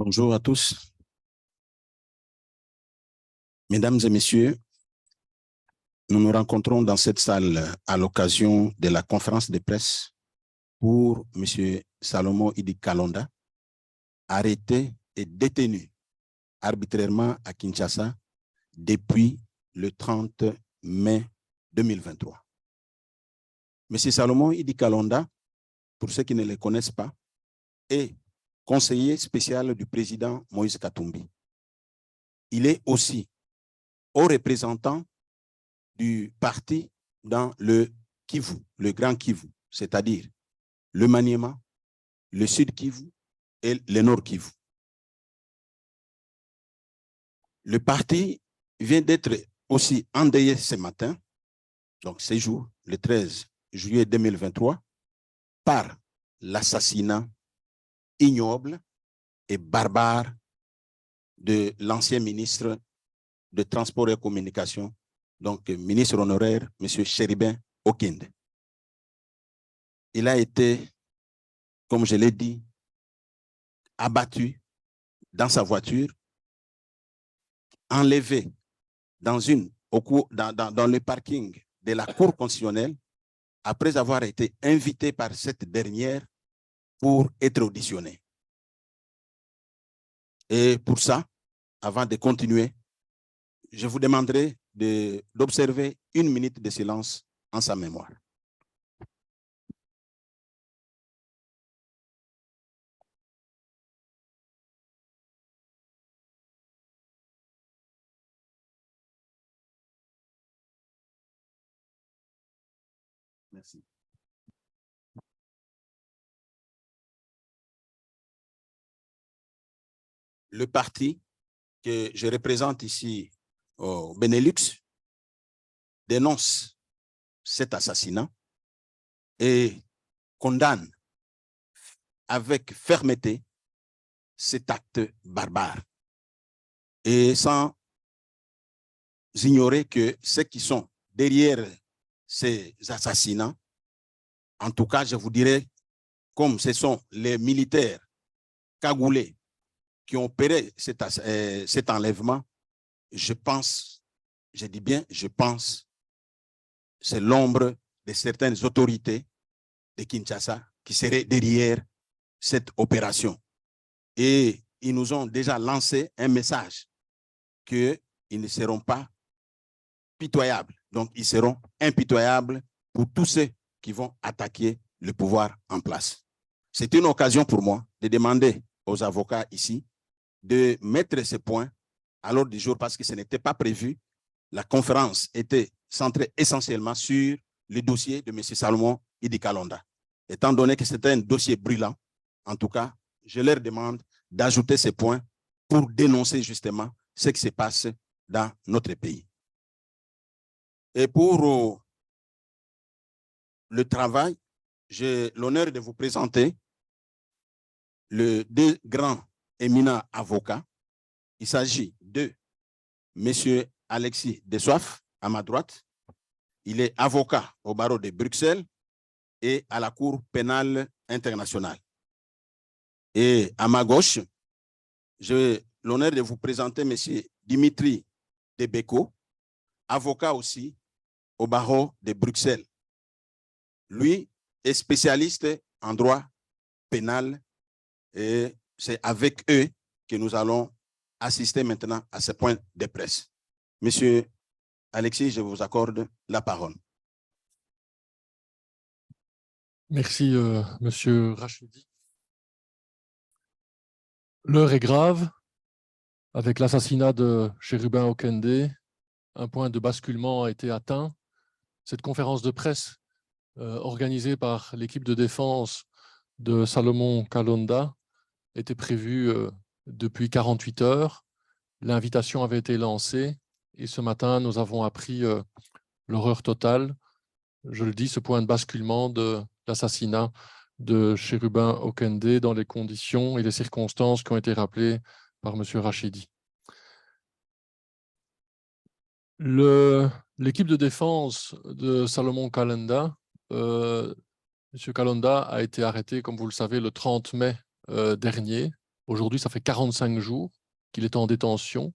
Bonjour à tous. Mesdames et messieurs, nous nous rencontrons dans cette salle à l'occasion de la conférence de presse pour M. Salomon Idi Kalonda, arrêté et détenu arbitrairement à Kinshasa depuis le 30 mai 2023. M. Salomon Idi Kalonda, pour ceux qui ne le connaissent pas, est conseiller spécial du président Moïse Katumbi. Il est aussi haut représentant du parti dans le Kivu, le Grand Kivu, c'est-à-dire le Maniema, le Sud Kivu et le Nord Kivu. Le parti vient d'être aussi endeuillé ce matin, donc ce jour, le 13 juillet 2023, par l'assassinat ignoble et barbare de l'ancien ministre de Transport et Communication, donc ministre honoraire, M. Chéribin Okende. Il a été, comme je l'ai dit, abattu dans sa voiture, enlevé dans le parking de la Cour constitutionnelle après avoir été invité par cette dernière pour être auditionné. Et pour ça, avant de continuer, je vous demanderai d'observer 1 minute de silence en sa mémoire. Merci. Le parti que je représente ici au Benelux dénonce cet assassinat et condamne avec fermeté cet acte barbare. Et sans ignorer que ceux qui sont derrière ces assassinats, en tout cas, je vous dirais, comme ce sont les militaires cagoulés qui ont opéré cet enlèvement, je pense, je dis bien, je pense, c'est l'ombre de certaines autorités de Kinshasa qui seraient derrière cette opération. Et ils nous ont déjà lancé un message qu'ils ne seront pas pitoyables. Donc, ils seront impitoyables pour tous ceux qui vont attaquer le pouvoir en place. C'est une occasion pour moi de demander aux avocats ici de mettre ce point à l'ordre du jour parce que ce n'était pas prévu. La conférence était centrée essentiellement sur le dossier de M. Salomon Idi Kalonda. Étant donné que c'était un dossier brûlant, en tout cas, je leur demande d'ajouter ces points pour dénoncer justement ce qui se passe dans notre pays. Et pour le travail, j'ai l'honneur de vous présenter les 2 grands éminents avocats. Il s'agit de M. Alexis Dessoif, à ma droite. Il est avocat au barreau de Bruxelles et à la Cour pénale internationale. Et à ma gauche, j'ai l'honneur de vous présenter M. Dimitri Debeko, avocat aussi au barreau de Bruxelles. Lui est spécialiste en droit pénal et c'est avec eux que nous allons assister maintenant à ce point de presse. Monsieur Alexis, je vous accorde la parole. Merci, Monsieur Rachidi. L'heure est grave. Avec l'assassinat de Chérubin Okende, un point de basculement a été atteint. Cette conférence de presse organisée par l'équipe de défense de Salomon Kalonda était prévue depuis 48 heures. L'invitation avait été lancée et ce matin, nous avons appris l'horreur totale. Je le dis, ce point de basculement de l'assassinat de Chérubin Okende dans les conditions et les circonstances qui ont été rappelées par M. Rachidi. L'équipe de défense de Salomon Kalonda, M. Kalonda a été arrêté, comme vous le savez, le 30 mai dernier Aujourd'hui, ça fait 45 jours qu'il est en détention.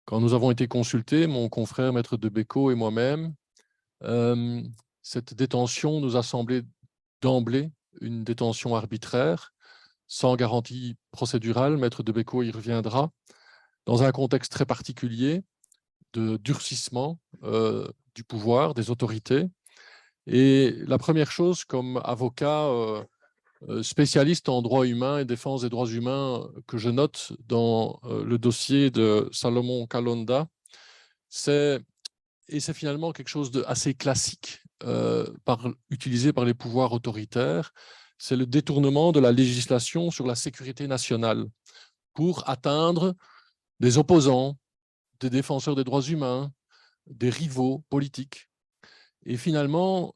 Quand nous avons été consultés, mon confrère Maître Debeko et moi-même, cette détention nous a semblé d'emblée une détention arbitraire, sans garantie procédurale. Maître Debeko y reviendra, dans un contexte très particulier de durcissement du pouvoir, des autorités. Et la première chose, comme avocat spécialiste en droit humain et défense des droits humains que je note dans le dossier de Salomon Kalonda, c'est finalement quelque chose d'assez classique utilisé par les pouvoirs autoritaires, c'est le détournement de la législation sur la sécurité nationale pour atteindre des opposants, des défenseurs des droits humains, des rivaux politiques. Et finalement,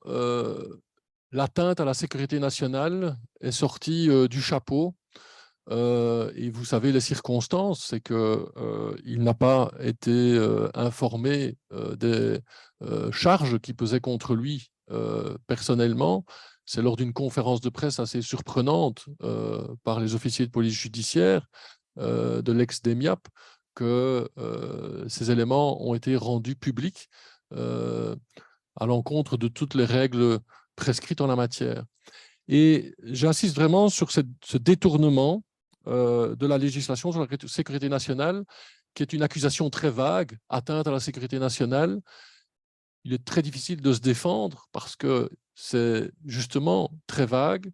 l'atteinte à la sécurité nationale est sortie du chapeau. Et vous savez, les circonstances, c'est qu'il n'a pas été informé des charges qui pesaient contre lui personnellement. C'est lors d'une conférence de presse assez surprenante par les officiers de police judiciaire de l'ex-DEMIAP que ces éléments ont été rendus publics à l'encontre de toutes les règles prescrites en la matière. Et j'insiste vraiment sur ce détournement de la législation sur la sécurité nationale, qui est une accusation très vague, atteinte à la sécurité nationale. Il est très difficile de se défendre parce que c'est justement très vague.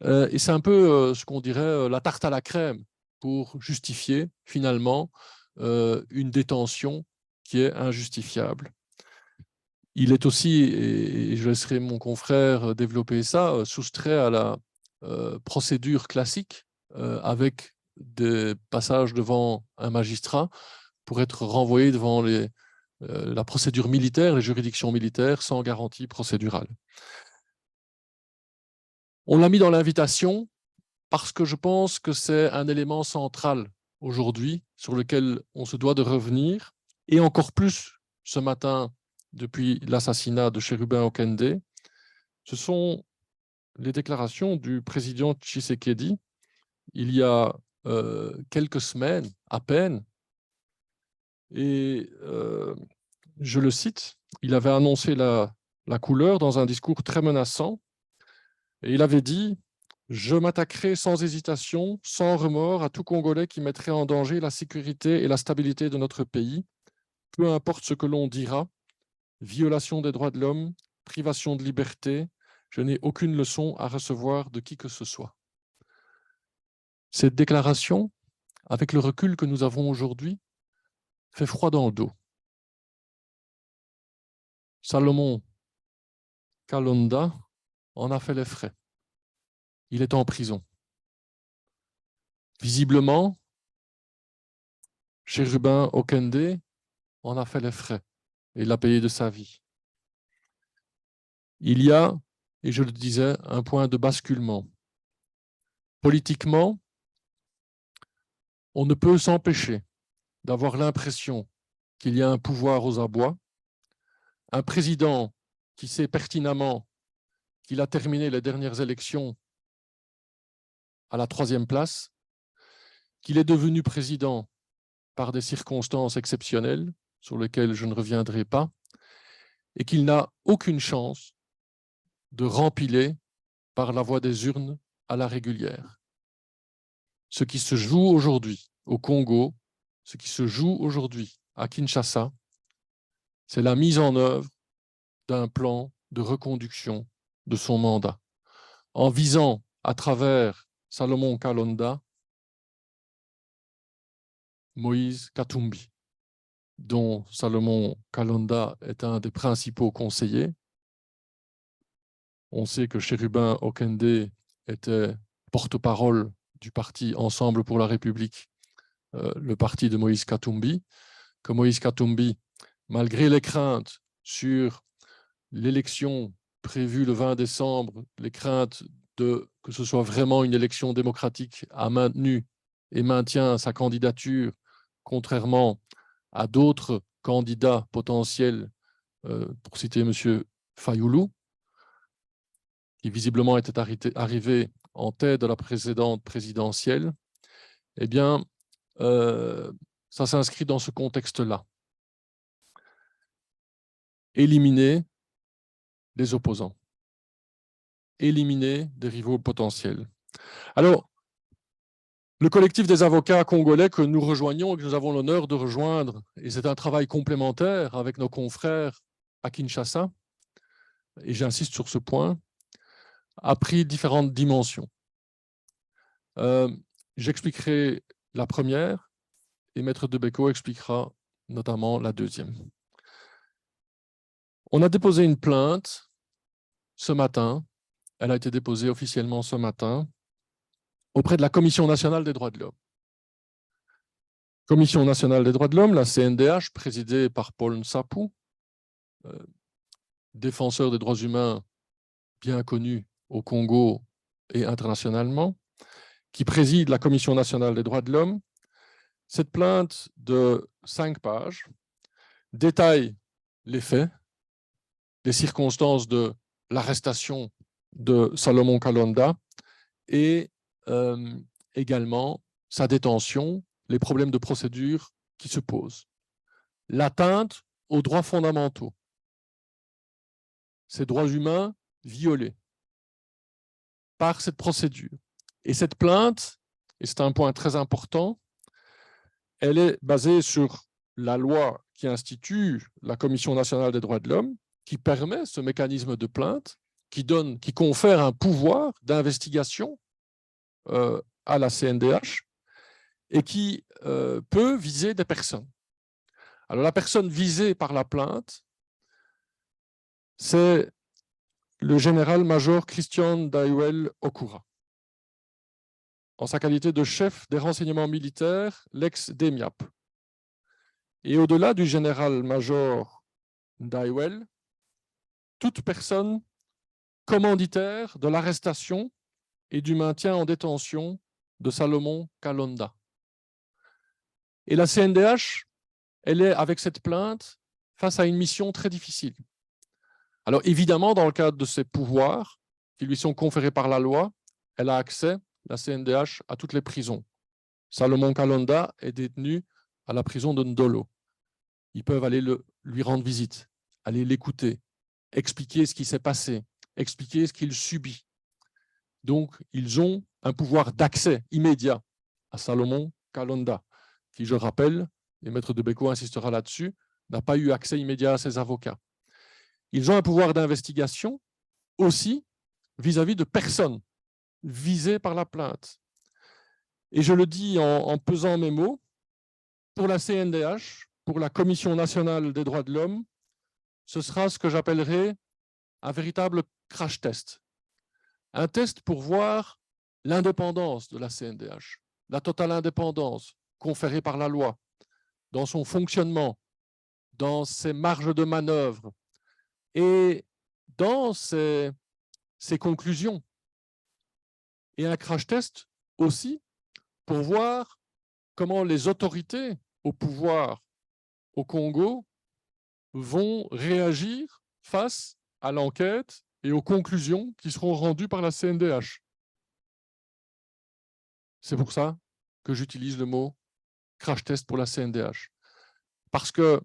Et c'est un peu ce qu'on dirait la tarte à la crème pour justifier finalement une détention qui est injustifiable. Il est aussi, et je laisserai mon confrère développer ça, soustrait à la procédure classique avec des passages devant un magistrat pour être renvoyé devant la procédure militaire, les juridictions militaires, sans garantie procédurale. On l'a mis dans l'invitation parce que je pense que c'est un élément central aujourd'hui sur lequel on se doit de revenir, et encore plus ce matin depuis l'assassinat de Chérubin Okende. Ce sont les déclarations du président Tshisekedi il y a quelques semaines à peine. Et je le cite, il avait annoncé la couleur dans un discours très menaçant. Et il avait dit « Je m'attaquerai sans hésitation, sans remords à tout Congolais qui mettrait en danger la sécurité et la stabilité de notre pays, peu importe ce que l'on dira, violation des droits de l'homme, privation de liberté, je n'ai aucune leçon à recevoir de qui que ce soit. » Cette déclaration, avec le recul que nous avons aujourd'hui, fait froid dans le dos. Salomon Kalonda en a fait les frais. Il est en prison. Visiblement, Chérubin Okende en a fait les frais et l'a payé de sa vie. Il y a, et je le disais, un point de basculement. Politiquement, on ne peut s'empêcher d'avoir l'impression qu'il y a un pouvoir aux abois, un président qui sait pertinemment qu'il a terminé les dernières élections à la 3e place, qu'il est devenu président par des circonstances exceptionnelles sur lesquelles je ne reviendrai pas, et qu'il n'a aucune chance de rempiler par la voie des urnes à la régulière. Ce qui se joue aujourd'hui au Congo, ce qui se joue aujourd'hui à Kinshasa, c'est la mise en œuvre d'un plan de reconduction de son mandat, en visant à travers Salomon Kalonda, Moïse Katumbi, dont Salomon Kalonda est un des principaux conseillers. On sait que Chérubin Okende était porte-parole du parti Ensemble pour la République, le parti de Moïse Katumbi, que Moïse Katumbi, malgré les craintes sur l'élection prévue le 20 décembre, les craintes que ce soit vraiment une élection démocratique, a maintenu et maintient sa candidature, contrairement à d'autres candidats potentiels, pour citer M. Fayoulou, qui visiblement était arrivé en tête de la précédente présidentielle. eh bien, ça s'inscrit dans ce contexte-là. Éliminer les opposants. Éliminer des rivaux potentiels. Alors, le collectif des avocats congolais que nous rejoignons et que nous avons l'honneur de rejoindre, et c'est un travail complémentaire avec nos confrères à Kinshasa, et j'insiste sur ce point, a pris différentes dimensions. J'expliquerai la première et Maître Debeko expliquera notamment la deuxième. On a déposé une plainte ce matin, elle a été déposée officiellement ce matin, auprès de la Commission nationale des droits de l'homme. Commission nationale des droits de l'homme, la CNDH, présidée par Paul Nsapou, défenseur des droits humains bien connu au Congo et internationalement, qui préside la Commission nationale des droits de l'homme. Cette plainte de 5 pages détaille les faits, les circonstances de l'arrestation de Salomon Kalonda et également sa détention, les problèmes de procédure qui se posent. L'atteinte aux droits fondamentaux, ces droits humains violés par cette procédure. Et cette plainte, et c'est un point très important, elle est basée sur la loi qui institue la Commission nationale des droits de l'homme, qui permet ce mécanisme de plainte, qui confère un pouvoir d'investigation à la CNDH et qui peut viser des personnes. Alors la personne visée par la plainte, c'est le général-major Christian Daiwel Okura, en sa qualité de chef des renseignements militaires, l'ex-DEMIAP. Et au-delà du général-major Daiwel, toute personne commanditaire de l'arrestation et du maintien en détention de Salomon Kalonda. Et la CNDH, elle est, avec cette plainte, face à une mission très difficile. Alors évidemment, dans le cadre de ses pouvoirs qui lui sont conférés par la loi, elle a accès, la CNDH, à toutes les prisons. Salomon Kalonda est détenu à la prison de Ndolo. Ils peuvent aller lui rendre visite, aller l'écouter, expliquer ce qui s'est passé, expliquer ce qu'il subit. Donc, ils ont un pouvoir d'accès immédiat à Salomon Kalonda, qui, je rappelle, et Maître Debeko insistera là-dessus, n'a pas eu accès immédiat à ses avocats. Ils ont un pouvoir d'investigation aussi vis-à-vis de personnes visées par la plainte. Et je le dis en pesant mes mots, pour la CNDH, pour la Commission nationale des droits de l'homme, ce sera ce que j'appellerai un véritable crash test. Un test pour voir l'indépendance de la CNDH, la totale indépendance conférée par la loi, dans son fonctionnement, dans ses marges de manœuvre et dans ses conclusions. Et un crash test aussi pour voir comment les autorités au pouvoir au Congo vont réagir face à l'enquête et aux conclusions qui seront rendues par la CNDH. C'est pour ça que j'utilise le mot crash test pour la CNDH. Parce que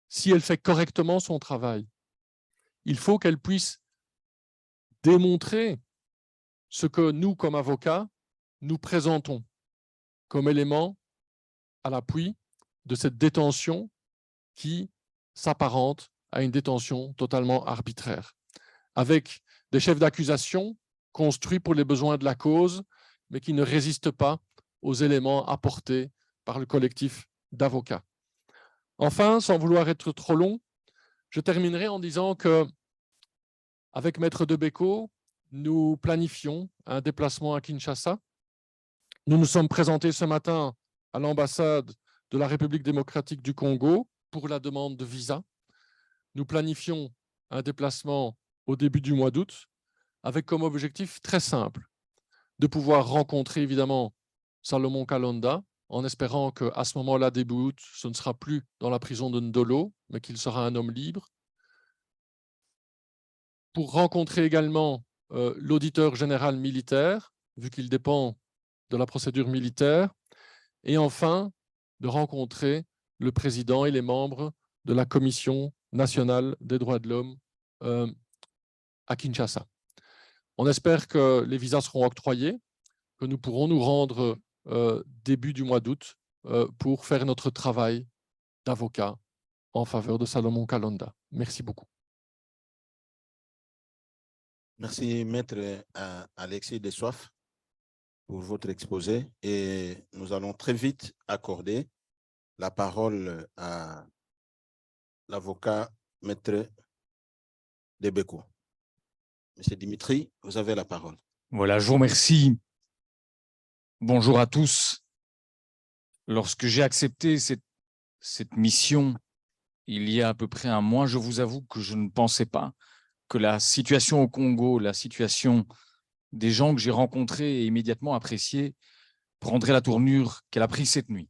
si elle fait correctement son travail, il faut qu'elle puisse démontrer ce que nous, comme avocats, nous présentons comme élément à l'appui de cette détention qui s'apparente à une détention totalement arbitraire, avec des chefs d'accusation construits pour les besoins de la cause, mais qui ne résistent pas aux éléments apportés par le collectif d'avocats. Enfin, sans vouloir être trop long, je terminerai en disant que, avec Maître Debeko, nous planifions un déplacement à Kinshasa. Nous nous sommes présentés ce matin à l'ambassade de la République démocratique du Congo pour la demande de visa. Nous planifions un déplacement au début du mois d'août avec comme objectif très simple de pouvoir rencontrer évidemment Salomon Kalonda en espérant qu'à ce moment-là, début août, ce ne sera plus dans la prison de Ndolo, mais qu'il sera un homme libre. Pour rencontrer également l'auditeur général militaire, vu qu'il dépend de la procédure militaire et enfin de rencontrer le président et les membres de la Commission nationale des droits de l'homme à Kinshasa. On espère que les visas seront octroyés, que nous pourrons nous rendre début du mois d'août pour faire notre travail d'avocat en faveur de Salomon Kalonda. Merci beaucoup. Merci, Maître Alexis Dessoif, pour votre exposé. Et nous allons très vite accorder la parole à l'avocat Maître Debeko. Monsieur Dimitri, vous avez la parole. Voilà, je vous remercie. Bonjour à tous. Lorsque j'ai accepté cette mission, il y a à peu près un mois, je vous avoue que je ne pensais pas que la situation au Congo, la situation des gens que j'ai rencontrés et immédiatement appréciés, prendrait la tournure qu'elle a prise cette nuit.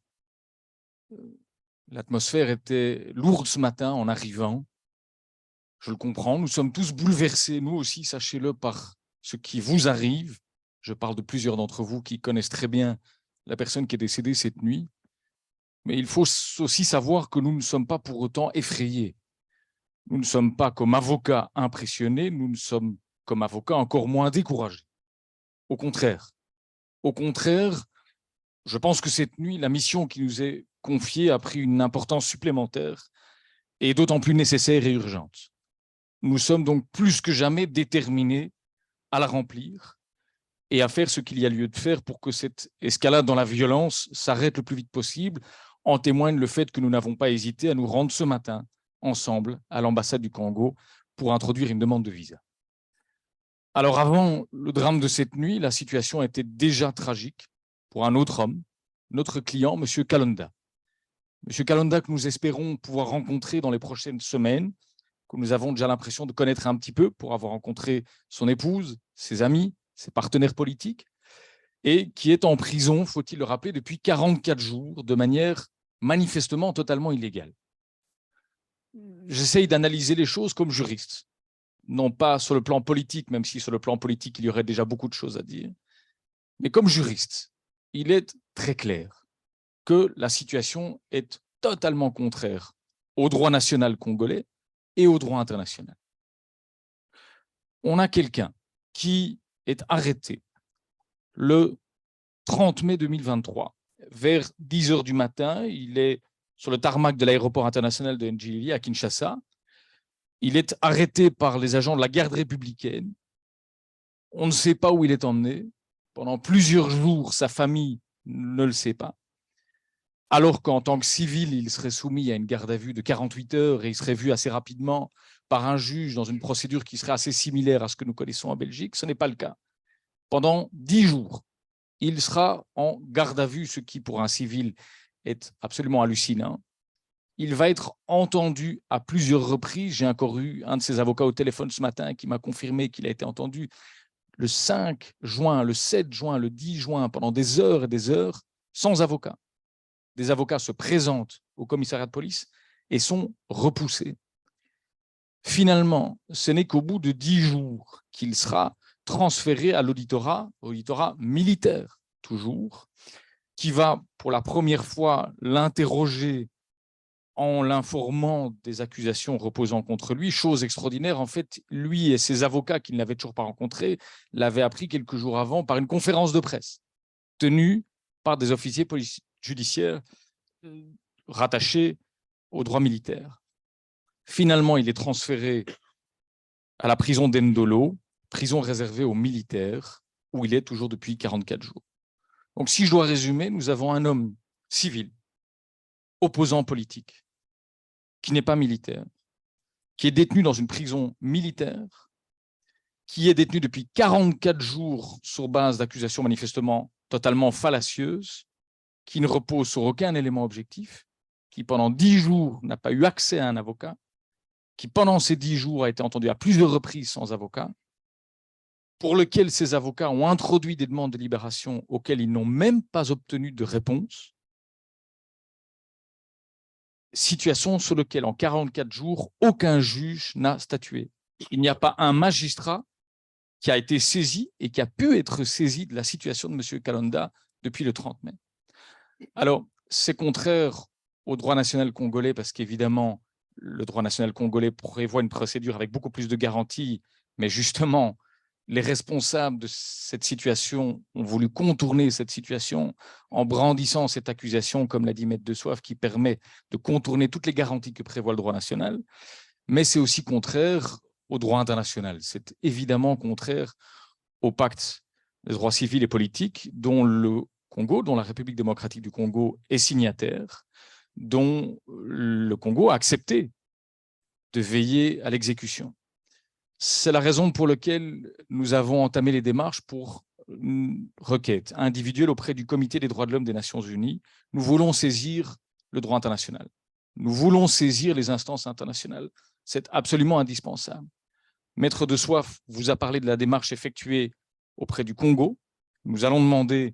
L'atmosphère était lourde ce matin en arrivant. Je le comprends, nous sommes tous bouleversés, nous aussi, sachez-le, par ce qui vous arrive. Je parle de plusieurs d'entre vous qui connaissent très bien la personne qui est décédée cette nuit. Mais il faut aussi savoir que nous ne sommes pas pour autant effrayés. Nous ne sommes pas comme avocats impressionnés, nous ne sommes comme avocats encore moins découragés. Au contraire, je pense que cette nuit, la mission qui nous est confiée a pris une importance supplémentaire et d'autant plus nécessaire et urgente. Nous sommes donc plus que jamais déterminés à la remplir et à faire ce qu'il y a lieu de faire pour que cette escalade dans la violence s'arrête le plus vite possible. En témoigne le fait que nous n'avons pas hésité à nous rendre ce matin ensemble à l'ambassade du Congo pour introduire une demande de visa. Alors avant le drame de cette nuit, la situation était déjà tragique pour un autre homme, notre client, M. Kalonda. M. Kalonda que nous espérons pouvoir rencontrer dans les prochaines semaines, que nous avons déjà l'impression de connaître un petit peu pour avoir rencontré son épouse, ses amis, ses partenaires politiques, et qui est en prison, faut-il le rappeler, depuis 44 jours, de manière manifestement totalement illégale. J'essaye d'analyser les choses comme juriste, non pas sur le plan politique, même si sur le plan politique, il y aurait déjà beaucoup de choses à dire, mais comme juriste, il est très clair que la situation est totalement contraire au droit national congolais et au droit international. On a quelqu'un qui est arrêté le 30 mai 2023, vers 10 h du matin. Il est sur le tarmac de l'aéroport international de Njili à Kinshasa. Il est arrêté par les agents de la garde républicaine. On ne sait pas où il est emmené. Pendant plusieurs jours, sa famille ne le sait pas. Alors qu'en tant que civil, il serait soumis à une garde à vue de 48 heures et il serait vu assez rapidement par un juge dans une procédure qui serait assez similaire à ce que nous connaissons en Belgique. Ce n'est pas le cas. Pendant 10 jours, il sera en garde à vue, ce qui pour un civil est absolument hallucinant. Il va être entendu à plusieurs reprises. J'ai encore eu un de ses avocats au téléphone ce matin qui m'a confirmé qu'il a été entendu le 5 juin, le 7 juin, le 10 juin, pendant des heures et des heures, sans avocat. Des avocats se présentent au commissariat de police et sont repoussés. Finalement, ce n'est qu'au bout de 10 jours qu'il sera transféré à l'auditorat militaire, toujours, qui va pour la première fois l'interroger en l'informant des accusations reposant contre lui. Chose extraordinaire, en fait, lui et ses avocats qu'il n'avait toujours pas rencontrés l'avaient appris quelques jours avant par une conférence de presse tenue par des officiers judiciaires rattachés au droit militaire. Finalement, il est transféré à la prison d'Endolo, prison réservée aux militaires, où il est toujours depuis 44 jours. Donc, si je dois résumer, nous avons un homme civil, opposant politique, qui n'est pas militaire, qui est détenu dans une prison militaire, qui est détenu depuis 44 jours sur base d'accusations manifestement totalement fallacieuses, qui ne repose sur aucun élément objectif, qui pendant 10 jours n'a pas eu accès à un avocat, qui pendant ces 10 jours a été entendu à plusieurs reprises sans avocat, pour lequel ces avocats ont introduit des demandes de libération auxquelles ils n'ont même pas obtenu de réponse. Situation sur laquelle, en 44 jours, aucun juge n'a statué. Il n'y a pas un magistrat qui a été saisi et qui a pu être saisi de la situation de M. Kalonda depuis le 30 mai. Alors, c'est contraire au droit national congolais parce qu'évidemment, le droit national congolais prévoit une procédure avec beaucoup plus de garanties, mais justement, les responsables de cette situation ont voulu contourner cette situation en brandissant cette accusation, comme l'a dit Maître de Soif, qui permet de contourner toutes les garanties que prévoit le droit national, mais c'est aussi contraire au droit international. C'est évidemment contraire au pacte des droits civils et politiques dont le Congo, dont la République démocratique du Congo est signataire, dont le Congo a accepté de veiller à l'exécution. C'est la raison pour laquelle nous avons entamé les démarches pour une requête individuelle auprès du Comité des droits de l'homme des Nations Unies. Nous voulons saisir le droit international. Nous voulons saisir les instances internationales. C'est absolument indispensable. Maître de Soif vous a parlé de la démarche effectuée auprès du Congo. Nous allons demander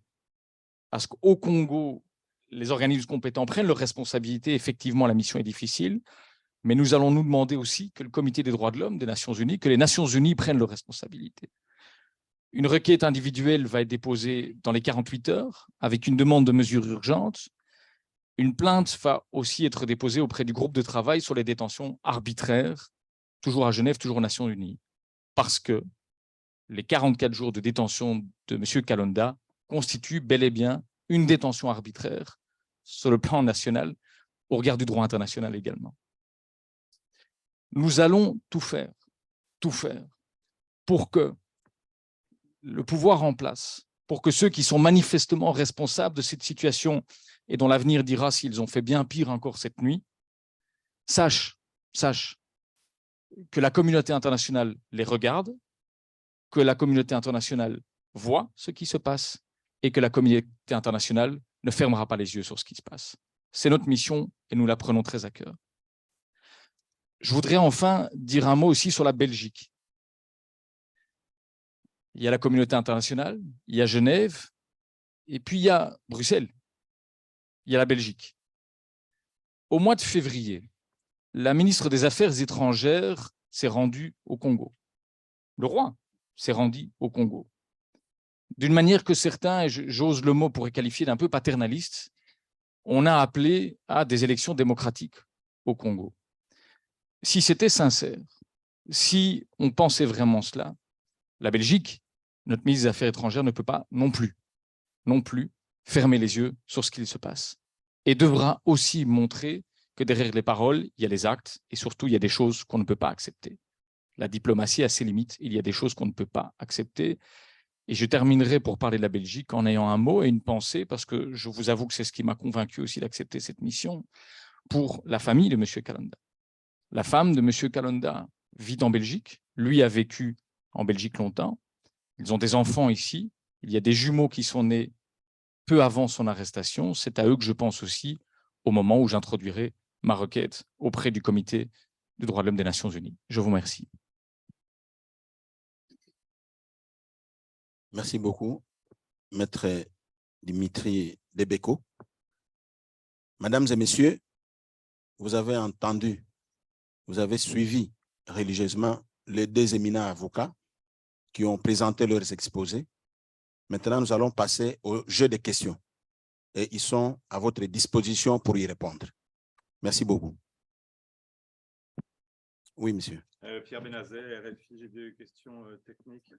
à ce qu'au Congo, les organismes compétents prennent leurs responsabilités. Effectivement, la mission est difficile. Mais nous allons nous demander aussi que le Comité des droits de l'homme des Nations Unies, que les Nations Unies prennent leurs responsabilités. Une requête individuelle va être déposée dans les 48 heures avec une demande de mesures urgentes. Une plainte va aussi être déposée auprès du groupe de travail sur les détentions arbitraires, toujours à Genève, toujours aux Nations Unies, parce que les 44 jours de détention de M. Kalonda constituent bel et bien une détention arbitraire sur le plan national, au regard du droit international également. Nous allons tout faire pour que le pouvoir en place, pour que ceux qui sont manifestement responsables de cette situation et dont l'avenir dira s'ils ont fait bien pire encore cette nuit, sachent que la communauté internationale les regarde, que la communauté internationale voit ce qui se passe et que la communauté internationale ne fermera pas les yeux sur ce qui se passe. C'est notre mission et nous la prenons très à cœur. Je voudrais enfin dire un mot aussi sur la Belgique. Il y a la communauté internationale, il y a Genève, et puis il y a Bruxelles, il y a la Belgique. Au mois de février, la ministre des Affaires étrangères s'est rendue au Congo. Le roi s'est rendu au Congo. D'une manière que certains, et j'ose le mot pour qualifier d'un peu paternaliste, on a appelé à des élections démocratiques au Congo. Si c'était sincère, si on pensait vraiment cela, la Belgique, notre ministre des Affaires étrangères, ne peut pas non plus fermer les yeux sur ce qu'il se passe et devra aussi montrer que derrière les paroles, il y a les actes et surtout, il y a des choses qu'on ne peut pas accepter. La diplomatie a ses limites, il y a des choses qu'on ne peut pas accepter. Et je terminerai pour parler de la Belgique en ayant un mot et une pensée, parce que je vous avoue que c'est ce qui m'a convaincu aussi d'accepter cette mission, pour la famille de M. Kalonda. La femme de M. Kalonda vit en Belgique, lui a vécu en Belgique longtemps, ils ont des enfants ici, il y a des jumeaux qui sont nés peu avant son arrestation, c'est à eux que je pense aussi au moment où j'introduirai ma requête auprès du Comité des droits de l'homme des Nations Unies. Je vous remercie. Merci beaucoup, Maître Dimitri Debeko. Mesdames et messieurs, vous avez entendu, vous avez suivi religieusement les deux éminents avocats qui ont présenté leurs exposés. Maintenant, nous allons passer au jeu des questions et ils sont à votre disposition pour y répondre. Merci beaucoup. Oui, monsieur. Pierre Benazet, RFI, j'ai deux questions techniques.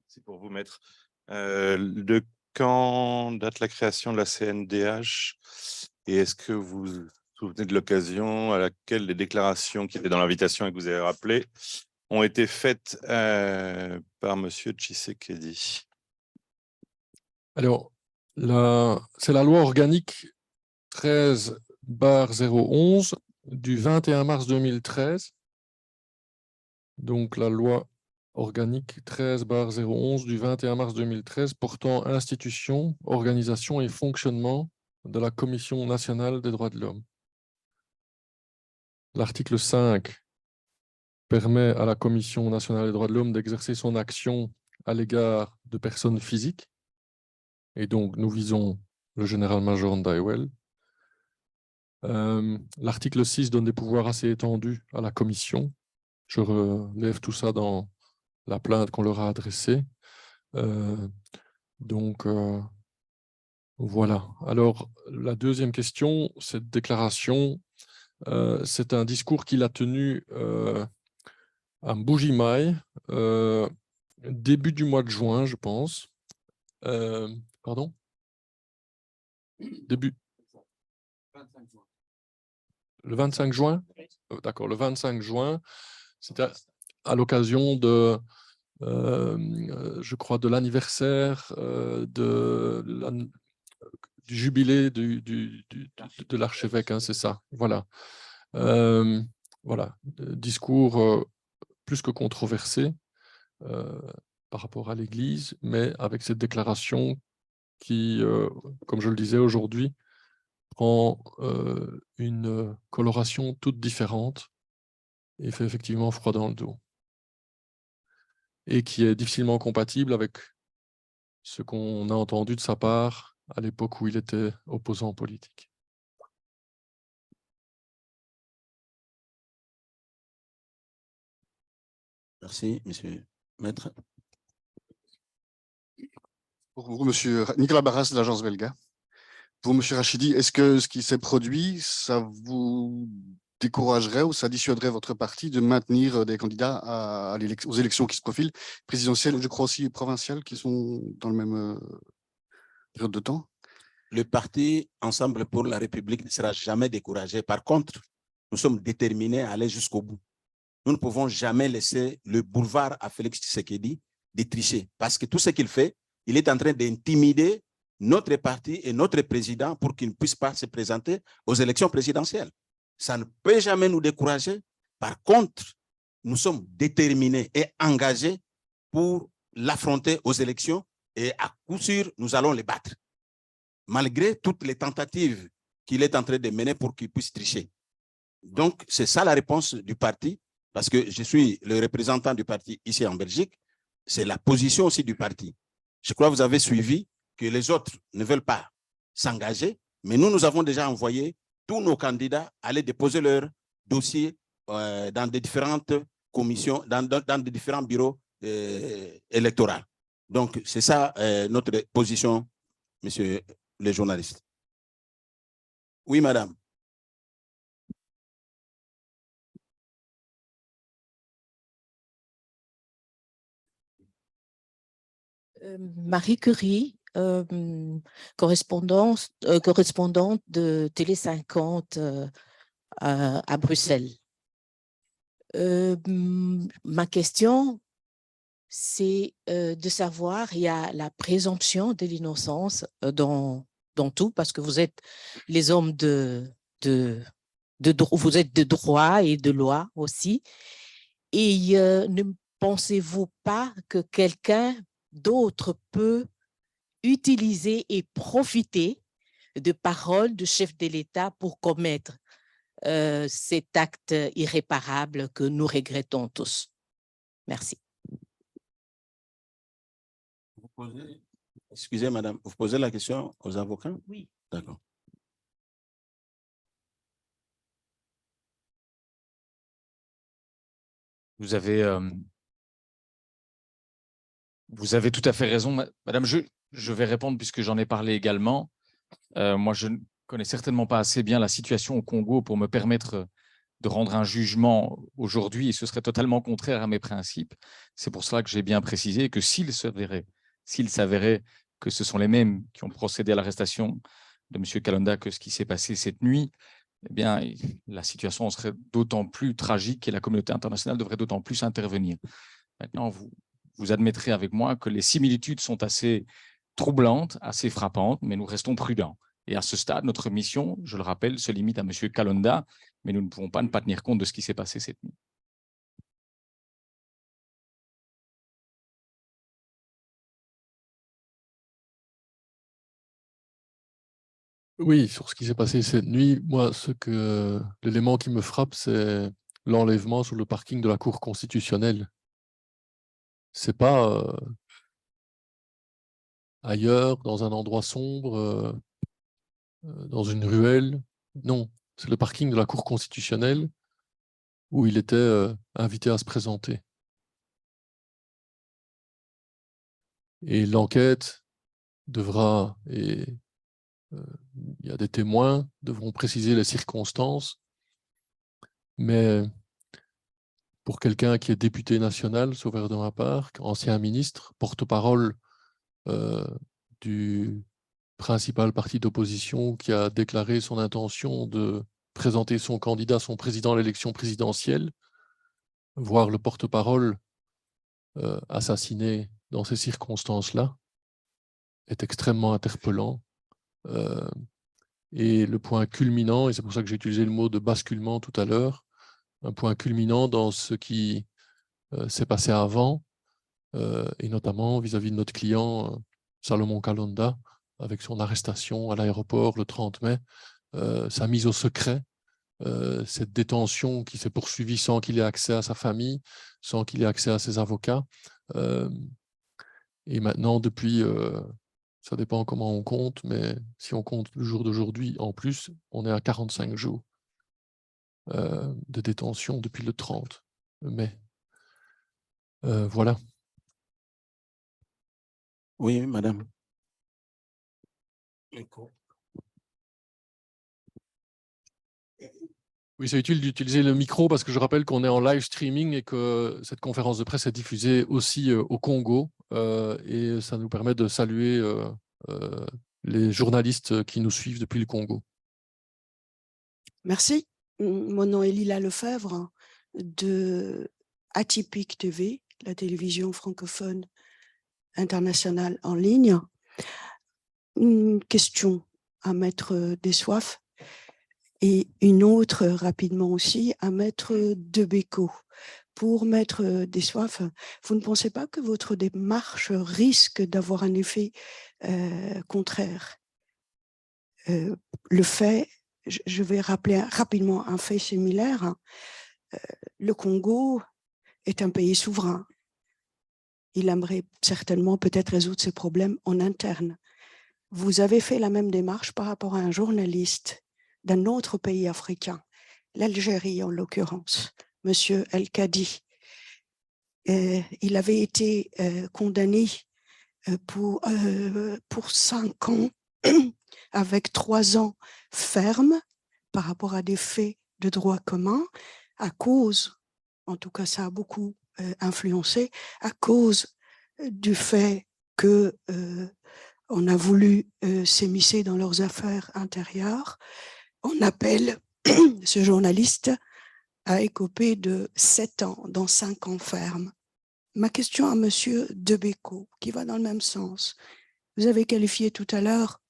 C'est pour vous, maître. De quand date la création de la CNDH et est-ce que vous vous souvenez de l'occasion à laquelle les déclarations qui étaient dans l'invitation et que vous avez rappelées ont été faites par M. Tshisekedi? Alors, c'est la loi organique 13/011 du 21 mars 2013. Donc, la loi organique 13/011 du 21 mars 2013 portant institution, organisation et fonctionnement de la Commission nationale des droits de l'homme. L'article 5 permet à la Commission nationale des droits de l'homme d'exercer son action à l'égard de personnes physiques. Et donc, nous visons le général-major Ndaiwel. L'article 6 donne des pouvoirs assez étendus à la Commission. Je relève tout ça dans la plainte qu'on leur a adressée. Donc, voilà. Alors, la deuxième question, cette déclaration, c'est un discours qu'il a tenu à Mbuji-Mayi, début du mois de juin, je pense. Pardon? Début. Le 25 juin? D'accord, le 25 juin, c'était à l'occasion de, je crois, de l'anniversaire du jubilé de l'archevêque, hein, c'est ça, voilà. Voilà, discours plus que controversé par rapport à l'Église, mais avec cette déclaration qui, comme je le disais aujourd'hui, prend une coloration toute différente et fait effectivement froid dans le dos. Et qui est difficilement compatible avec ce qu'on a entendu de sa part à l'époque où il était opposant politique. Merci, monsieur Maître. Pour vous, monsieur Nicolas Barras de l'agence Belga. Pour monsieur Rachidi, est-ce que ce qui s'est produit, ça vous découragerait ou ça dissuaderait votre parti de maintenir des candidats aux élections qui se profilent, présidentielles, je crois aussi provinciales, qui sont dans le même période de temps? Le parti Ensemble pour la République ne sera jamais découragé. Par contre, nous sommes déterminés à aller jusqu'au bout. Nous ne pouvons jamais laisser le boulevard à Félix Tshisekedi de tricher. Parce que tout ce qu'il fait, il est en train d'intimider notre parti et notre président pour qu'il ne puisse pas se présenter aux élections présidentielles. Ça ne peut jamais nous décourager. Par contre, nous sommes déterminés et engagés pour l'affronter aux élections et à coup sûr, nous allons les battre. Malgré toutes les tentatives qu'il est en train de mener pour qu'il puisse tricher. Donc, c'est ça la réponse du parti, parce que je suis le représentant du parti ici en Belgique, c'est la position aussi du parti. Je crois que vous avez suivi que les autres ne veulent pas s'engager, mais nous avons déjà envoyé tous nos candidats aller déposer leur dossier dans des différentes commissions, dans des différents bureaux électoraux. Donc, c'est ça notre position, monsieur le journaliste. Oui, madame. Marie Curie, correspondante de Télé 50 à Bruxelles. Ma question, c'est de savoir, il y a la présomption de l'innocence dans tout, parce que vous êtes les hommes vous êtes de droit et de loi aussi. Et ne pensez-vous pas que quelqu'un d'autre peut utiliser et profiter de paroles du chef de l'État pour commettre cet acte irréparable que nous regrettons tous? Merci. Excusez, madame, vous posez la question aux avocats? Oui. D'accord. Vous avez tout à fait raison, madame. Je vais répondre puisque j'en ai parlé également. Moi, je ne connais certainement pas assez bien la situation au Congo pour me permettre de rendre un jugement aujourd'hui, et ce serait totalement contraire à mes principes. C'est pour cela que j'ai bien précisé que s'il s'avérait que ce sont les mêmes qui ont procédé à l'arrestation de M. Kalonda que ce qui s'est passé cette nuit, eh bien, la situation serait d'autant plus tragique et la communauté internationale devrait d'autant plus intervenir. Maintenant, vous admettrez avec moi que les similitudes sont assez troublantes, assez frappantes, mais nous restons prudents. Et à ce stade, notre mission, je le rappelle, se limite à M. Kalonda, mais nous ne pouvons pas ne pas tenir compte de ce qui s'est passé cette nuit. Oui, sur ce qui s'est passé cette nuit, moi, l'élément qui me frappe, c'est l'enlèvement sur le parking de la Cour constitutionnelle. C'est pas ailleurs, dans un endroit sombre, dans une ruelle. Non, c'est le parking de la Cour constitutionnelle où il était invité à se présenter. Et l'enquête devra, et il y a des témoins, devront préciser les circonstances, mais pour quelqu'un qui est député national, sauf erreur de ma part, ancien ministre, porte-parole du principal parti d'opposition qui a déclaré son intention de présenter son candidat, son président à l'élection présidentielle, voir le porte-parole assassiné dans ces circonstances-là est extrêmement interpellant. Et le point culminant, et c'est pour ça que j'ai utilisé le mot de basculement tout à l'heure, un point culminant dans ce qui s'est passé avant, et notamment vis-à-vis de notre client Salomon Kalonda, avec son arrestation à l'aéroport le 30 mai, sa mise au secret, cette détention qui s'est poursuivie sans qu'il ait accès à sa famille, sans qu'il ait accès à ses avocats. Et maintenant, depuis, ça dépend comment on compte, mais si on compte le jour d'aujourd'hui, en plus, on est à 45 jours de détention depuis le 30 mai. Voilà. Oui, madame. Oui, c'est utile d'utiliser le micro parce que je rappelle qu'on est en live streaming et que cette conférence de presse est diffusée aussi au Congo et ça nous permet de saluer les journalistes qui nous suivent depuis le Congo. Merci. Mon nom est Lila Lefebvre de Atypique TV, la télévision francophone internationale en ligne. Une question à Maître Dessoif et une autre rapidement aussi à Maître Debeko. Pour Maître Dessoif, vous ne pensez pas que votre démarche risque d'avoir un effet contraire? Le fait, je vais rappeler rapidement un fait similaire. Le Congo est un pays souverain. Il aimerait certainement peut-être résoudre ses problèmes en interne. Vous avez fait la même démarche par rapport à un journaliste d'un autre pays africain, l'Algérie en l'occurrence, Monsieur El Kadi. Il avait été condamné pour 5 ans avec 3 ans ferme par rapport à des faits de droit commun à cause, en tout cas ça a beaucoup influencé, à cause du fait que on a voulu s'immiscer dans leurs affaires intérieures. On appelle ce journaliste à écoper de 7 ans, dans 5 ans ferme. Ma question à Monsieur Debeko, qui va dans le même sens. Vous avez qualifié tout à l'heure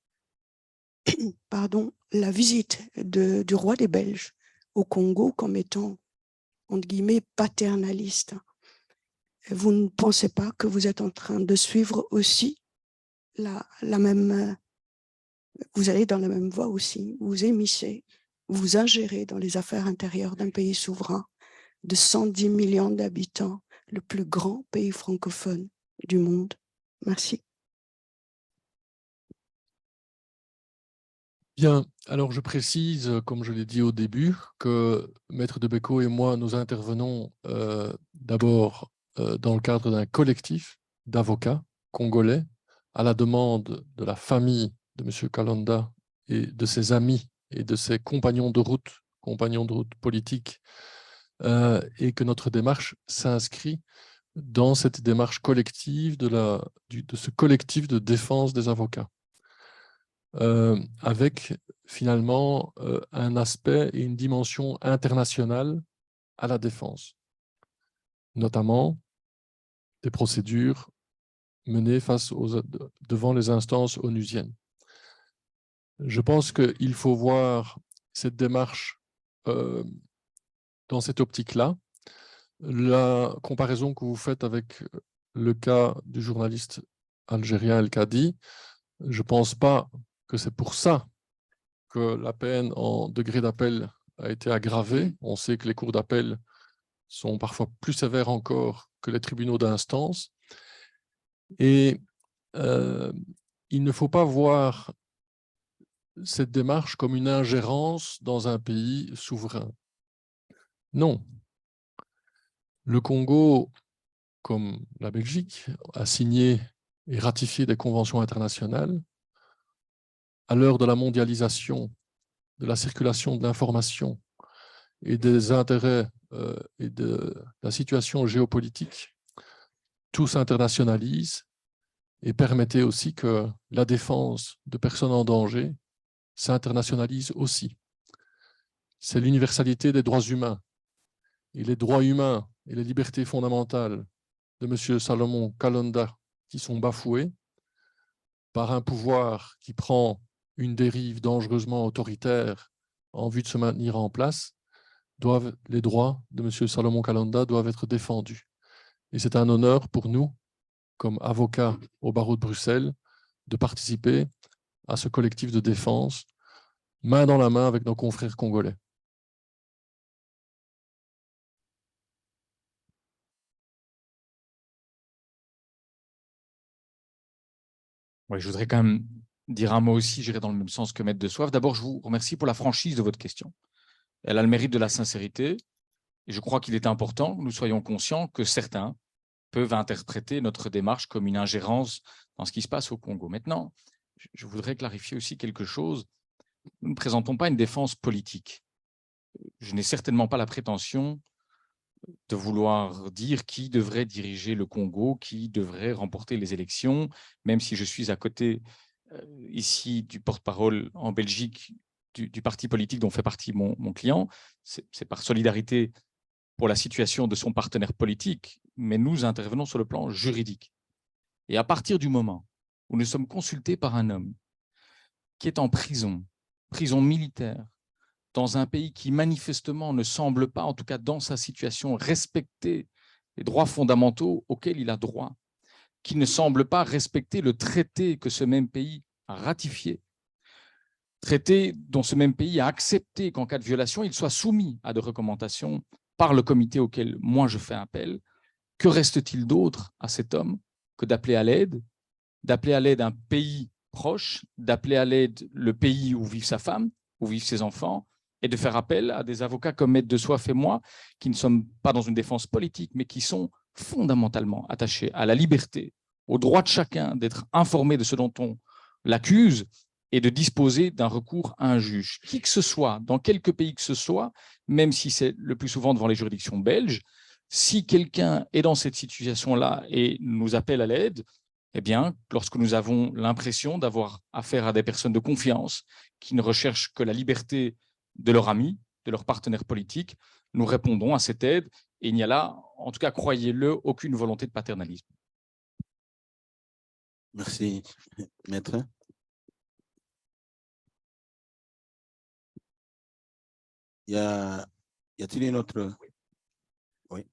la visite du roi des Belges au Congo comme étant, entre guillemets, paternaliste. Vous ne pensez pas que vous êtes en train de suivre aussi la même... Vous allez dans la même voie aussi, vous émissez, vous ingérez dans les affaires intérieures d'un pays souverain de 110 millions d'habitants, le plus grand pays francophone du monde. Merci. Bien, alors je précise, comme je l'ai dit au début, que Maître Debeko et moi, nous intervenons d'abord dans le cadre d'un collectif d'avocats congolais à la demande de la famille de M. Kalonda et de ses amis et de ses compagnons de route politiques, et que notre démarche s'inscrit dans cette démarche collective de ce collectif de défense des avocats. Avec finalement un aspect et une dimension internationale à la défense, notamment des procédures menées devant les instances onusiennes. Je pense qu'il faut voir cette démarche dans cette optique-là. La comparaison que vous faites avec le cas du journaliste algérien El Kadi, je ne pense pas que c'est pour ça que la peine en degré d'appel a été aggravée. On sait que les cours d'appel sont parfois plus sévères encore que les tribunaux d'instance. Et il ne faut pas voir cette démarche comme une ingérence dans un pays souverain. Non. Le Congo, comme la Belgique, a signé et ratifié des conventions internationales. À l'heure de la mondialisation, de la circulation de l'information et des intérêts et de la situation géopolitique, tout s'internationalise et permettez aussi que la défense de personnes en danger s'internationalise aussi. C'est l'universalité des droits humains et les droits humains et les libertés fondamentales de M. Salomon Kalonda qui sont bafoués par un pouvoir qui prend une dérive dangereusement autoritaire en vue de se maintenir en place, les droits de M. Salomon Kalonda doivent être défendus. Et c'est un honneur pour nous, comme avocats au barreau de Bruxelles, de participer à ce collectif de défense, main dans la main avec nos confrères congolais. Oui, je voudrais quand même dire un mot aussi, j'irai dans le même sens que Maître de Soif. D'abord, je vous remercie pour la franchise de votre question. Elle a le mérite de la sincérité et je crois qu'il est important que nous soyons conscients que certains peuvent interpréter notre démarche comme une ingérence dans ce qui se passe au Congo. Maintenant, je voudrais clarifier aussi quelque chose. Nous ne présentons pas une défense politique. Je n'ai certainement pas la prétention de vouloir dire qui devrait diriger le Congo, qui devrait remporter les élections, même si je suis à côté ici du porte-parole en Belgique du parti politique dont fait partie mon client. C'est par solidarité pour la situation de son partenaire politique, mais nous intervenons sur le plan juridique. Et à partir du moment où nous sommes consultés par un homme qui est en prison militaire, dans un pays qui manifestement ne semble pas, en tout cas dans sa situation, respecter les droits fondamentaux auxquels il a droit, qui ne semble pas respecter le traité que ce même pays a ratifié, traité dont ce même pays a accepté qu'en cas de violation, il soit soumis à des recommandations par le comité auquel moi je fais appel. Que reste-t-il d'autre à cet homme que d'appeler à l'aide un pays proche, d'appeler à l'aide le pays où vit sa femme, où vivent ses enfants, et de faire appel à des avocats comme Maître de Soif et moi, qui ne sommes pas dans une défense politique, mais qui sont fondamentalement attachés à la liberté, au droit de chacun d'être informé de ce dont on l'accuse et de disposer d'un recours à un juge. Qui que ce soit, dans quelque pays que ce soit, même si c'est le plus souvent devant les juridictions belges, si quelqu'un est dans cette situation-là et nous appelle à l'aide, eh bien, lorsque nous avons l'impression d'avoir affaire à des personnes de confiance qui ne recherchent que la liberté de leurs amis, de leurs partenaires politiques, nous répondons à cette aide et il n'y a là, en tout cas, croyez-le, aucune volonté de paternalisme. Merci, Maître. Y a-t-il une autre? Oui.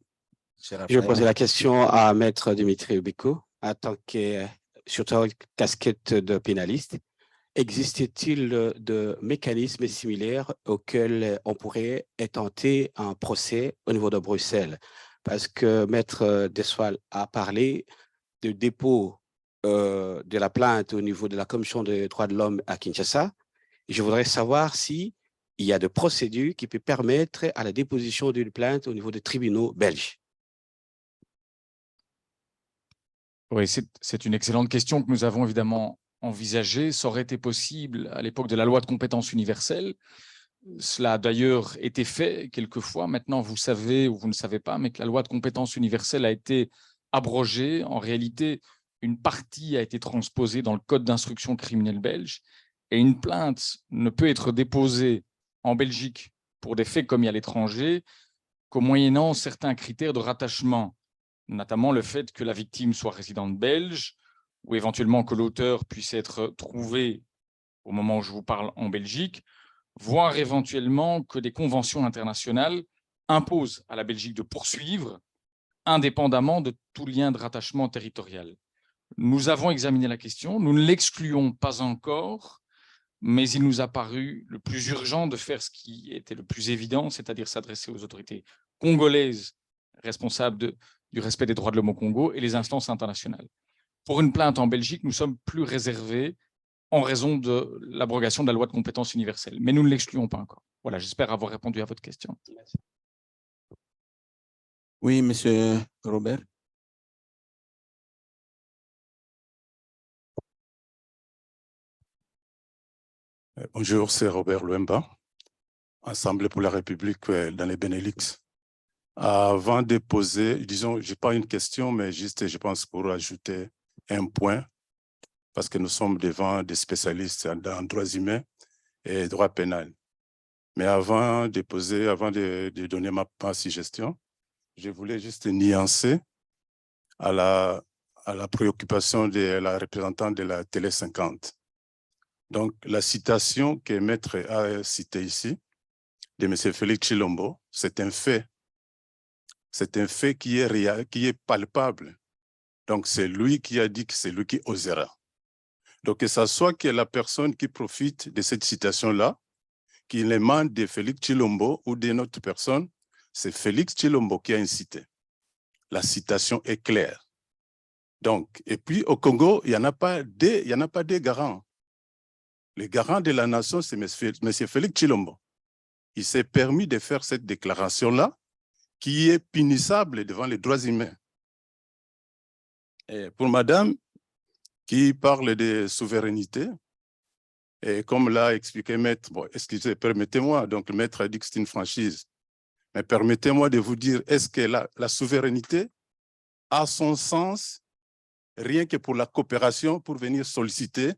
Je vais poser la question à Maître Dimitri Ubiko, en tant que surtout casquette de pénaliste. Existe-t-il de mécanismes similaires auxquels on pourrait intenter un procès au niveau de Bruxelles? Parce que Maître Dessoal a parlé de dépôt de la plainte au niveau de la Commission des droits de l'homme à Kinshasa. Je voudrais savoir si il y a des procédures qui peuvent permettre à la déposition d'une plainte au niveau des tribunaux belges. Oui, c'est une excellente question que nous avons évidemment envisagée. Ça aurait été possible à l'époque de la loi de compétence universelle. Cela a d'ailleurs été fait quelquefois. Maintenant, vous savez ou vous ne savez pas, mais que la loi de compétence universelle a été abrogée. En réalité, une partie a été transposée dans le code d'instruction criminelle belge et une plainte ne peut être déposée en Belgique pour des faits commis à l'étranger qu'au moyennant certains critères de rattachement, notamment le fait que la victime soit résidente belge ou éventuellement que l'auteur puisse être trouvé au moment où je vous parle en Belgique, voire éventuellement que des conventions internationales imposent à la Belgique de poursuivre indépendamment de tout lien de rattachement territorial. Nous avons examiné la question, nous ne l'excluons pas encore, mais il nous a paru le plus urgent de faire ce qui était le plus évident, c'est-à-dire s'adresser aux autorités congolaises responsables du respect des droits de l'homme au Congo et les instances internationales. Pour une plainte en Belgique, nous sommes plus réservés en raison de l'abrogation de la loi de compétence universelle, mais nous ne l'excluons pas encore. Voilà, j'espère avoir répondu à votre question. Oui, Monsieur Robert. Bonjour, c'est Robert Luemba, Assemblée pour la République dans les Benelux. Avant de poser, disons, je n'ai pas une question, mais juste, je pense, pour ajouter un point, parce que nous sommes devant des spécialistes en droits humains et droit pénal. Mais avant de poser, avant de donner ma suggestion, je voulais juste nuancer à la préoccupation de la représentante de la Télé 50. Donc, la citation que Maître a citée ici, de M. Félix Tshilombo, c'est un fait. C'est un fait qui est palpable. Donc, c'est lui qui a dit que c'est lui qui osera. Donc, que ce soit que la personne qui profite de cette citation-là, qui émane de Félix Tshilombo ou d'une autre personne, c'est Félix Tshilombo qui a incité. La citation est claire. Donc, et puis au Congo, il n'y en a pas des garants. Le garant de la nation, c'est M. Félix Tshilombo. Il s'est permis de faire cette déclaration-là qui est punissable devant les droits humains. Et pour madame qui parle de souveraineté, et comme l'a expliqué Maître, bon, excusez, permettez-moi, donc le Maître a dit que c'est une franchise, mais permettez-moi de vous dire, est-ce que la souveraineté a son sens rien que pour la coopération, pour venir solliciter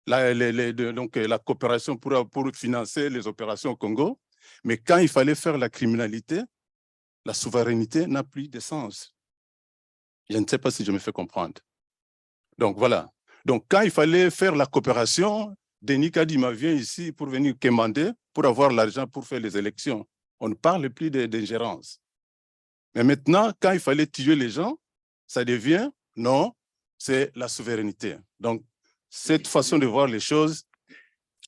la coopération pour financer les opérations au Congo, mais quand il fallait faire la criminalité, la souveraineté n'a plus de sens. Je ne sais pas si je me fais comprendre. Donc voilà. Donc quand il fallait faire la coopération, Denis Kadima vient ici pour venir quémander, pour avoir l'argent pour faire les élections. On ne parle plus d'ingérence. Mais maintenant, quand il fallait tuer les gens, ça devient, non, c'est la souveraineté. Donc, cette façon de voir les choses,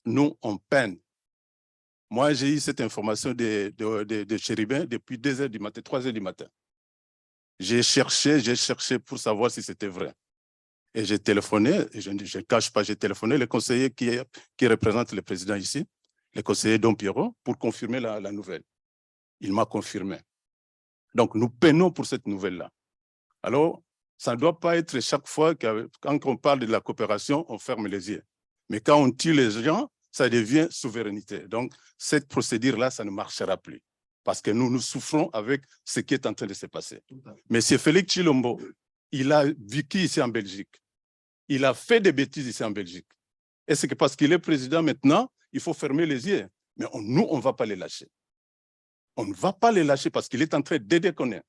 nous, on peine. Moi, j'ai eu cette information de Chérubin depuis 2 heures du matin, 3 heures du matin. J'ai cherché pour savoir si c'était vrai. Et j'ai téléphoné, et je ne cache pas, j'ai téléphoné le conseiller qui représente le président ici, le conseiller Dom Pierrot, pour confirmer la nouvelle. Il m'a confirmé. Donc, nous peinons pour cette nouvelle-là. Alors, ça ne doit pas être chaque fois, quand on parle de la coopération, on ferme les yeux. Mais quand on tue les gens, ça devient souveraineté. Donc, cette procédure-là, ça ne marchera plus. Parce que nous souffrons avec ce qui est en train de se passer. Mais c'est Félix Tshilombo, il a vécu ici en Belgique. Il a fait des bêtises ici en Belgique. Et c'est que parce qu'il est président maintenant, il faut fermer les yeux. Mais nous, on ne va pas les lâcher. On ne va pas les lâcher parce qu'il est en train de déconner.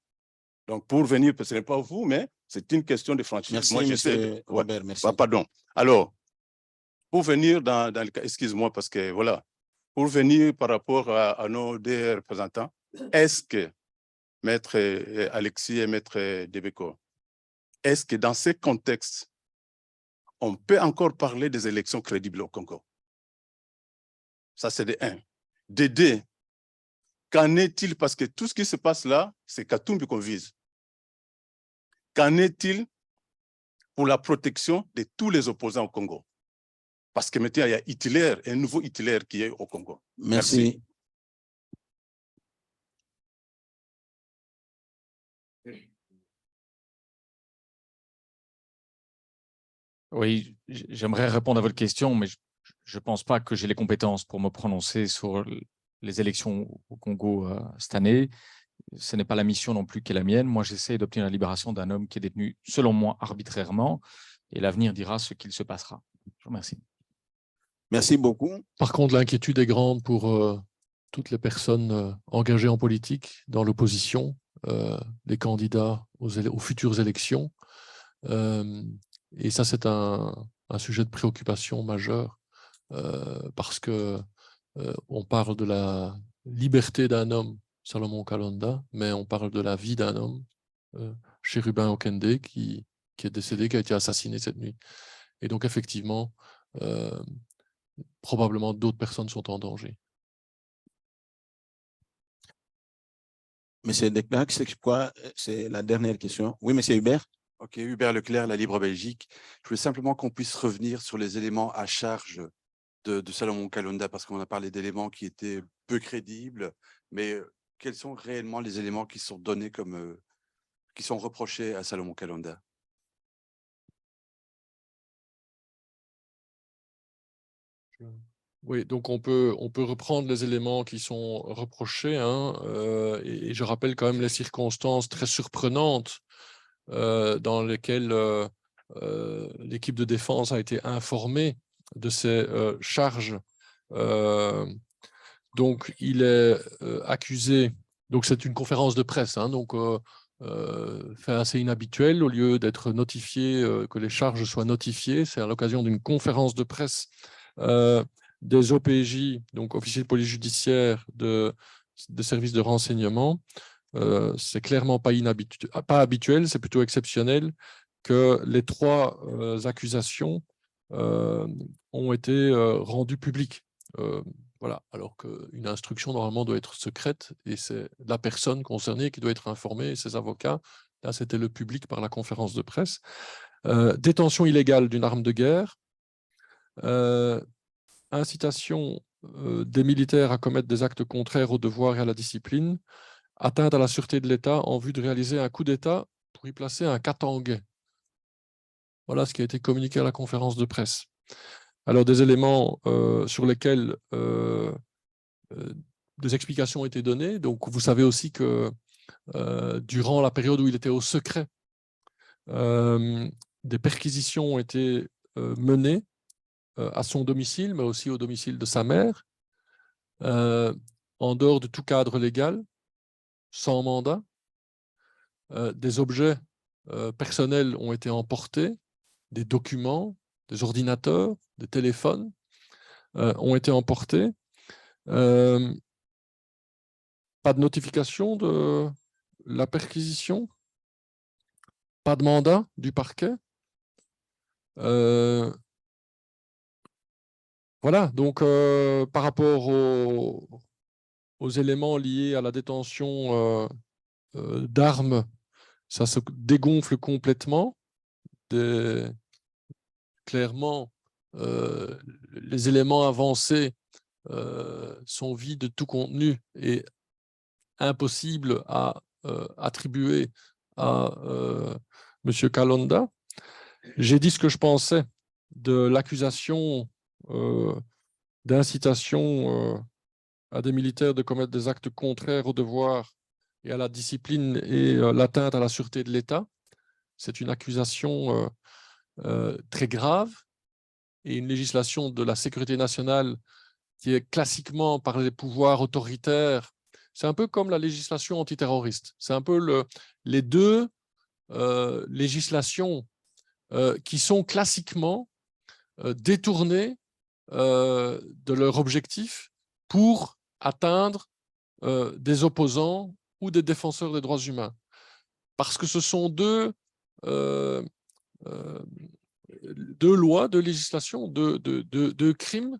Donc, pour venir, ce n'est pas vous, mais c'est une question de franchise. Merci, moi, M. Robert, merci. Pardon. Alors, pour venir dans le cas, excuse-moi, parce que voilà, pour venir par rapport à nos deux représentants, est-ce que, Maître Alexis et Maître Debeko, est-ce que dans ces contextes, on peut encore parler des élections crédibles au Congo? Ça, c'est de 1. De 2, qu'en est-il, parce que tout ce qui se passe là, c'est Katumbi qu'on vise. Qu'en est-il pour la protection de tous les opposants au Congo? Parce que maintenant, il y a Hitler, un nouveau Hitler qui est au Congo. Merci. Oui, j'aimerais répondre à votre question, mais je ne pense pas que j'ai les compétences pour me prononcer sur les élections au Congo cette année. Ce n'est pas la mission non plus qui est la mienne. Moi, j'essaie d'obtenir la libération d'un homme qui est détenu, selon moi, arbitrairement, et l'avenir dira ce qu'il se passera. Je vous remercie. Merci beaucoup. Par contre, l'inquiétude est grande pour toutes les personnes engagées en politique, dans l'opposition, les candidats aux futures élections. Et ça, c'est un sujet de préoccupation majeur parce que on parle de la liberté d'un homme, Salomon Kalonda, mais on parle de la vie d'un homme, Chérubin Okende, qui est décédé, qui a été assassiné cette nuit. Et donc, effectivement, probablement d'autres personnes sont en danger. Monsieur Declercq, c'est quoi? C'est la dernière question. Oui, Monsieur Hubert. Ok, Hubert Leclerc, La Libre Belgique. Je voulais simplement qu'on puisse revenir sur les éléments à charge de Salomon Kalonda, parce qu'on a parlé d'éléments qui étaient peu crédibles, mais quels sont réellement les éléments qui sont donnés comme qui sont reprochés à Salomon Kalonda? Oui, donc on peut reprendre les éléments qui sont reprochés, hein, et je rappelle quand même les circonstances très surprenantes dans lesquelles l'équipe de défense a été informée de ces charges. Donc, il est accusé, donc c'est une conférence de presse, hein, donc fait assez inhabituel, au lieu d'être notifié, que les charges soient notifiées, c'est à l'occasion d'une conférence de presse des OPJ, donc officiers de police judiciaire des services de renseignement. C'est clairement pas habituel, c'est plutôt exceptionnel que les 3 accusations ont été rendues publiques. Voilà, alors qu'une instruction normalement doit être secrète et c'est la personne concernée qui doit être informée et ses avocats. Là, c'était le public par la conférence de presse. Détention illégale d'une arme de guerre, incitation des militaires à commettre des actes contraires au devoir et à la discipline, atteinte à la sûreté de l'État en vue de réaliser un coup d'État pour y placer un Katangais. Voilà ce qui a été communiqué à la conférence de presse. Alors, des éléments sur lesquels des explications ont été données. Donc, vous savez aussi que durant la période où il était au secret, des perquisitions ont été menées à son domicile, mais aussi au domicile de sa mère, en dehors de tout cadre légal, sans mandat. Des objets personnels ont été emportés, des documents, des ordinateurs, des téléphones ont été emportés. Pas de notification de la perquisition, pas de mandat du parquet. Voilà, donc par rapport aux éléments liés à la détention d'armes, ça se dégonfle complètement. Clairement, les éléments avancés sont vides de tout contenu et impossibles à attribuer à M. Kalonda. J'ai dit ce que je pensais de l'accusation d'incitation à des militaires de commettre des actes contraires au devoir et à la discipline et l'atteinte à la sûreté de l'État. C'est une accusation très grave et une législation de la sécurité nationale qui est classiquement par les pouvoirs autoritaires. C'est un peu comme la législation antiterroriste. C'est un peu les 2 législations qui sont classiquement détournées de leur objectif pour atteindre des opposants ou des défenseurs des droits humains. Parce que ce sont 2 lois, 2 législations, 2 crimes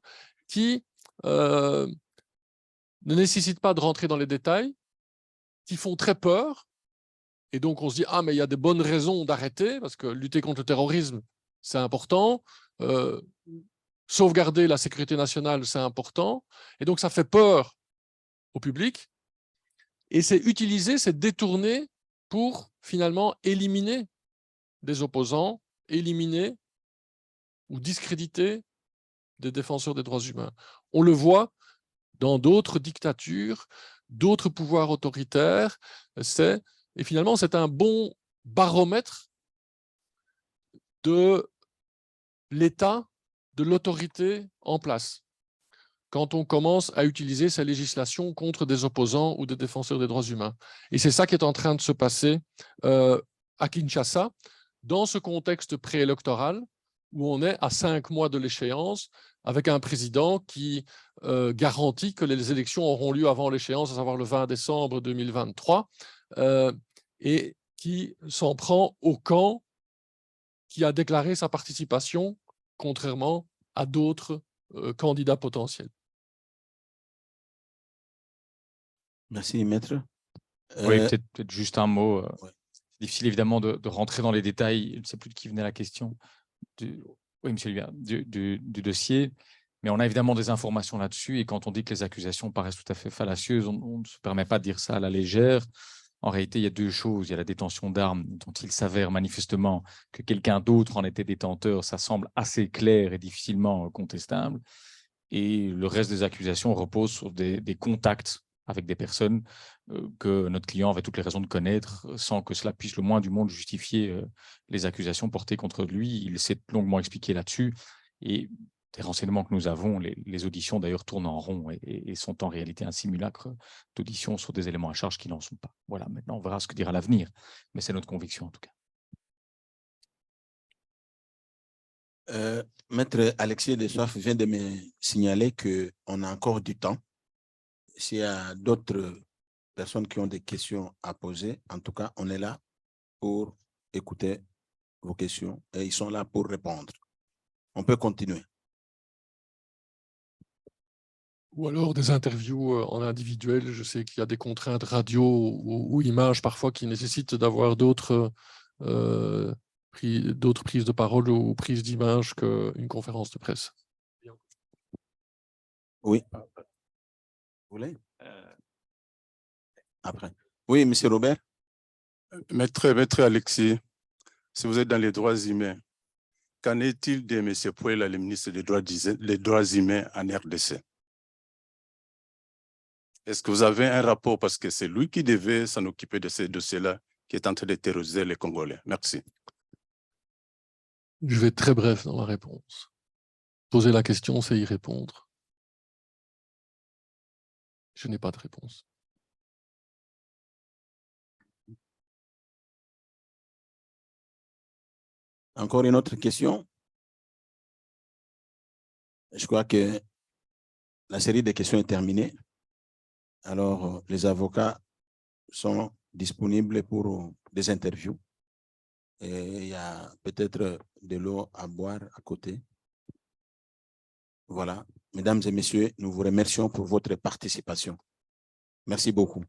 qui ne nécessitent pas de rentrer dans les détails, qui font très peur. Et donc, on se dit, ah, mais il y a des bonnes raisons d'arrêter, parce que lutter contre le terrorisme, c'est important. Sauvegarder la sécurité nationale, c'est important. Et donc, ça fait peur au public. Et c'est utilisé, c'est détourné pour finalement éliminer des opposants, éliminer ou discréditer des défenseurs des droits humains. On le voit dans d'autres dictatures, d'autres pouvoirs autoritaires. Et finalement, c'est un bon baromètre de l'état de l'autorité en place quand on commence à utiliser ces législations contre des opposants ou des défenseurs des droits humains. Et c'est ça qui est en train de se passer à Kinshasa, dans ce contexte préélectoral où on est à 5 mois de l'échéance, avec un président qui garantit que les élections auront lieu avant l'échéance, à savoir le 20 décembre 2023, et qui s'en prend au camp qui a déclaré sa participation, contrairement à d'autres candidats potentiels. Merci, Maître. Oui, peut-être juste un mot. C'est difficile évidemment de rentrer dans les détails. Je ne sais plus de qui venait la question. Oui, monsieur Libert, du dossier. Mais on a évidemment des informations là-dessus. Et quand on dit que les accusations paraissent tout à fait fallacieuses, on ne se permet pas de dire ça à la légère. En réalité, il y a 2 choses. Il y a la détention d'armes dont il s'avère manifestement que quelqu'un d'autre en était détenteur. Ça semble assez clair et difficilement contestable. et le reste des accusations repose sur des contacts avec des personnes que notre client avait toutes les raisons de connaître, sans que cela puisse le moins du monde justifier les accusations portées contre lui. Il s'est longuement expliqué là-dessus, et des renseignements que nous avons, les auditions d'ailleurs tournent en rond et sont en réalité un simulacre d'audition sur des éléments à charge qui n'en sont pas. Voilà, maintenant on verra ce que dira l'avenir, mais c'est notre conviction en tout cas. Maître Alexis Dessoif vient de me signaler qu'on a encore du temps. S'il y a d'autres personnes qui ont des questions à poser, en tout cas, on est là pour écouter vos questions et ils sont là pour répondre. On peut continuer. Ou alors des interviews en individuel. Je sais qu'il y a des contraintes radio ou images parfois qui nécessitent d'avoir d'autres prises de parole ou prises d'image qu'une conférence de presse. Oui. Vous voulez? Après. Oui, monsieur Robert. Maître Alexis, si vous êtes dans les droits humains, qu'en est-il de M. Pouella, le ministre des droits humains en RDC? Est-ce que vous avez un rapport, parce que c'est lui qui devait s'en occuper de ces dossiers-là, qui est en train de terroriser les Congolais? Merci. Je vais être très bref dans ma réponse. Poser la question, c'est y répondre. Je n'ai pas de réponse. Encore une autre question? Je crois que la série de questions est terminée. Alors, les avocats sont disponibles pour des interviews. Et il y a peut-être de l'eau à boire à côté. Voilà. Mesdames et messieurs, nous vous remercions pour votre participation. Merci beaucoup.